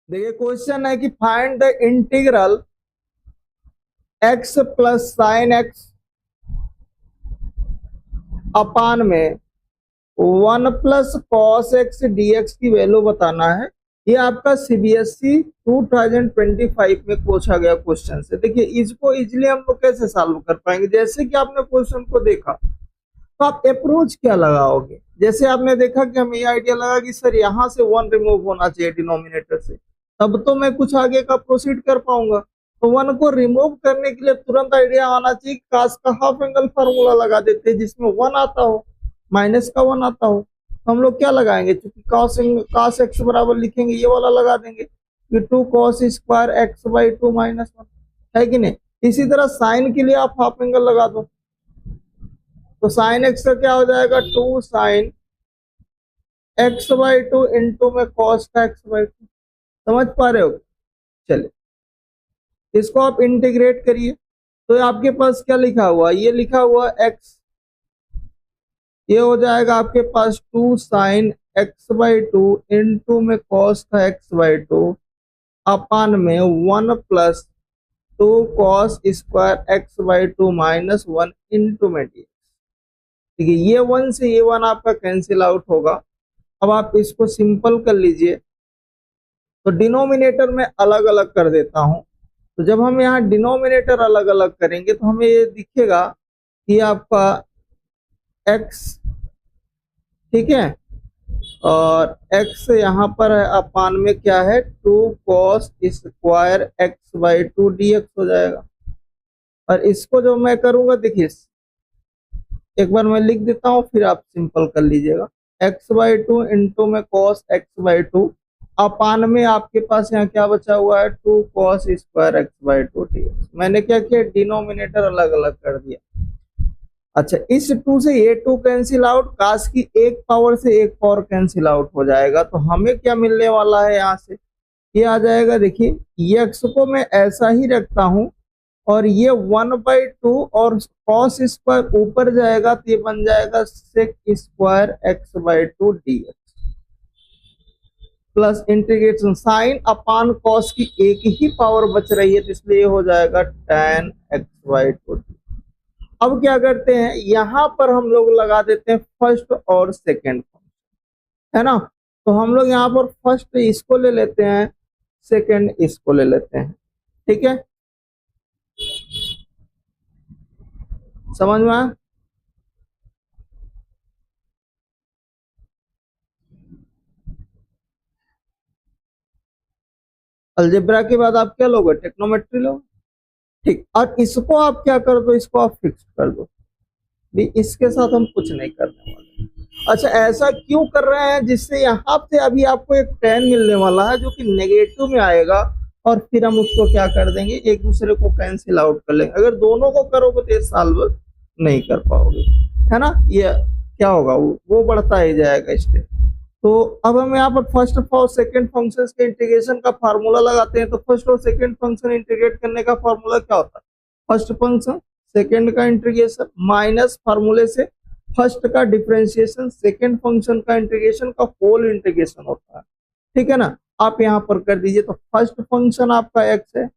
देखिए क्वेश्चन है कि find the integral x plus sine x upon में 1 + cos x dx की वैल्यू बताना है। ये आपका सीबीएसई 2025 में पूछा गया क्वेश्चन से। देखिए इसको इजिली हम लोग कैसे सॉल्व कर पाएंगे। जैसे कि आपने क्वेश्चन को देखा तो आप अप्रोच क्या लगाओगे। जैसे आपने देखा कि हमें ये आइडिया लगा कि सर यहाँ से 1 रिमूव होना चाहिए डिनोमिनेटर से, तब तो मैं कुछ आगे का प्रोसीड कर पाऊंगा। तो 1 को रिमूव करने के लिए तुरंत आइडिया आना चाहिए, कास का हाफ एंगल फार्मूला लगा देते हैं जिसमें 1 आता हो, माइनस का 1 आता हो। तो हम लोग क्या लगाएंगे, चूंकि cos x बराबर लिखेंगे ये वाला लगा देंगे कि 2 cos² x/2 -1 है कि नहीं। इसी तरह साइन के लिए आप हाफ एंगल लगा दो, तो साइन एक्स का क्या हो जाएगा 2 sin x/2 इंटू में cos का x/2। समझ पा रहे हो। चलिए इसको आप इंटीग्रेट करिए तो आपके पास क्या लिखा हुआ, ये लिखा हुआ x, ये हो जाएगा आपके पास 2 sin x/2 इंटू में cos का x/2 अपान में 1 + 2 cos² x/2 -1 इंटू में dx। ठीक है, ये 1 से ये 1 आपका कैंसिल आउट होगा। अब आप इसको सिंपल कर लीजिए, तो डिनोमिनेटर में अलग अलग कर देता हूं। तो जब हम यहाँ डिनोमिनेटर अलग अलग करेंगे तो हमें ये दिखेगा कि आपका x, ठीक है, और x यहाँ पर है अपान में क्या है 2 cos² x/2 dx हो जाएगा। और इसको जो मैं करूंगा, देखिए एक बार मैं लिख देता हूँ फिर आप सिंपल कर लीजिएगा। x/2 इंटू में cos x/2 अपान में आपके पास यहाँ क्या बचा हुआ है 2 cos² x/2 dx। मैंने क्या किया, डिनोमिनेटर अलग अलग कर दिया। अच्छा, इस 2 से ये 2 कैंसिल आउट, काश की एक पावर से एक पावर कैंसिल आउट हो जाएगा। तो हमें क्या मिलने वाला है यहाँ से, ये आ जाएगा। देखिए ये x को मैं ऐसा ही रखता हूं और ये 1/2 और cos² ऊपर जाएगा तो ये बन जाएगा sec² x/2 dx plus integration sine upon cos की एक ही पावर बच रही है तो इसलिए हो जाएगा tan x/2। अब क्या करते हैं, यहां पर हम लोग लगा देते हैं फर्स्ट और सेकंड, है ना। तो हम लोग यहाँ पर फर्स्ट इसको ले लेते हैं, सेकंड इसको ले लेते हैं। ठीक है, समझ में आया। अलजेब्रा के बाद आप क्या लोगे, टेक्नोमेट्री लोगे। ठीक, और इसको आप क्या कर दो, इसको आप फिक्स कर दो भी, इसके साथ हम कुछ नहीं करने वाले। अच्छा, ऐसा क्यों कर रहे हैं, जिससे यहाँ पे अभी आपको एक tan मिलने वाला है जो कि नेगेटिव में आएगा और फिर हम उसको क्या कर देंगे, एक दूसरे को कैंसिल आउट कर लेंगे। अगर दोनों को करोगे तो ये सॉल्व नहीं कर पाओगे, है ना। ये क्या होगा, वो बढ़ता ही जाएगा स्टेप। तो अब हम यहाँ पर फर्स्ट और सेकंड फंक्शन के इंटीग्रेशन का फार्मूला लगाते हैं। तो फर्स्ट और सेकंड फंक्शन इंटीग्रेट करने का फार्मूला क्या होता है, फर्स्ट फंक्शन सेकंड का इंटीग्रेशन माइनस फार्मूले से फर्स्ट का डिफरेंशिएशन, सेकंड फंक्शन का इंटीग्रेशन का होल इंटीग्रेशन होता है। ठीक है ना, आप यहाँ पर कर दीजिए। तो फर्स्ट फंक्शन आपका x है,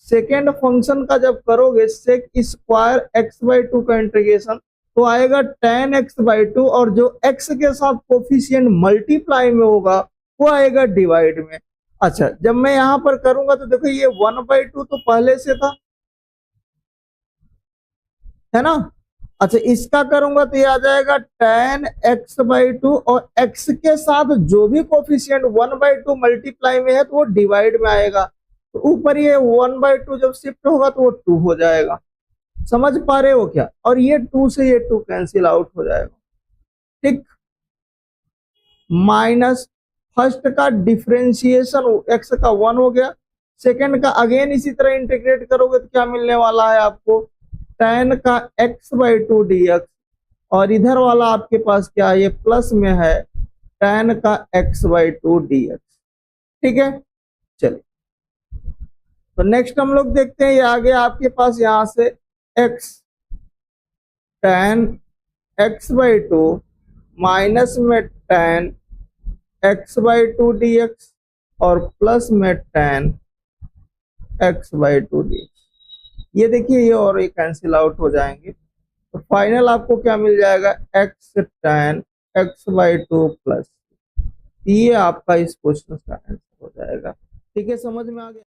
सेकेंड फंक्शन का जब करोगे sec² x/2 का इंटीग्रेशन तो आएगा tan x/2 और जो x के साथ कोफिशिएंट मल्टीप्लाई में होगा वो आएगा डिवाइड में। अच्छा, जब मैं यहां पर करूंगा तो देखो ये 1/2 तो पहले से था, है ना। अच्छा, इसका करूंगा तो ये आ जाएगा tan x/2 और x के साथ जो भी कोफिशिएंट 1/2 मल्टीप्लाई में है तो वो डिवाइड में आएगा। तो ऊपर ये 1/2 जब शिफ्ट होगा तो वो 2 हो जाएगा। समझ पा रहे हो क्या, और ये 2 से ये 2 कैंसिल आउट हो जाएगा। ठीक, माइनस फर्स्ट का डिफरेंशिएशन x का 1 हो गया, सेकंड का अगेन इसी तरह इंटीग्रेट करोगे तो क्या मिलने वाला है आपको, tan का x/2 dx और इधर वाला आपके पास क्या है, ये प्लस में है tan का x/2 dx। ठीक है, चलिए तो नेक्स्ट हम लोग देखते हैं, ये आगे आपके पास यहां से x tan x/2 माइनस में tan x/2 dx और प्लस में tan x/2 dx। ये देखिए ये और ये कैंसिल आउट हो जाएंगे, तो फाइनल आपको क्या मिल जाएगा, x tan x/2 प्लस। ये आपका इस क्वेश्चन का आंसर हो जाएगा। ठीक है, समझ में आ गया।